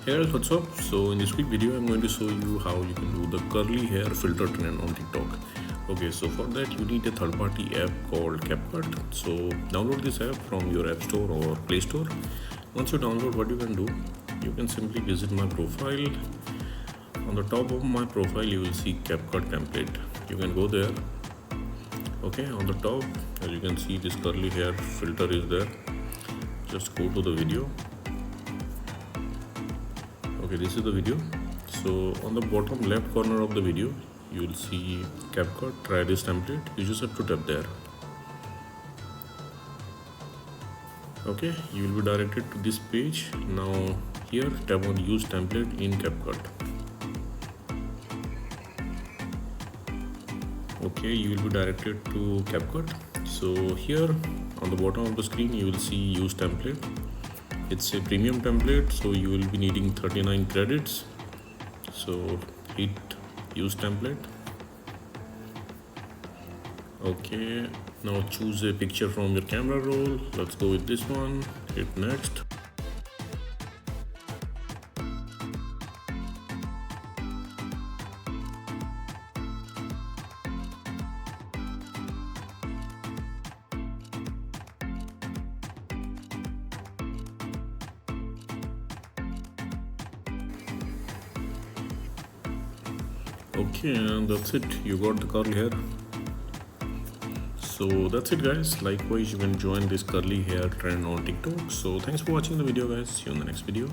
Hey guys, what's up? So in this quick video, I'm going to show you how you can do the curly hair filter trend on TikTok. Okay, so for that you need a third-party app called CapCut. So download this app from your App Store or Play Store. Once you download, what you can do, you can simply visit my profile. On the top of my profile, you will see CapCut template. You can go there. Okay, on the top, as you can see, this curly hair filter is there. Just go to the video. Okay, this is the video. So on the bottom left corner of the video, you will see CapCut. Try this template. You just have to tap there. Okay, you will be directed to this page. Now here, tap on Use Template in CapCut. Okay, you will be directed to CapCut. So here on the bottom of the screen, you will see Use Template. It's a premium template, so you will be needing 39 credits. So hit Use Template. Okay, now choose a picture from your camera roll. Let's go with this one. Hit Next. Okay, and that's it. You got the curly hair. So that's it, guys. Likewise, you can join this curly hair trend on TikTok. So thanks for watching the video, guys. See you in the next video.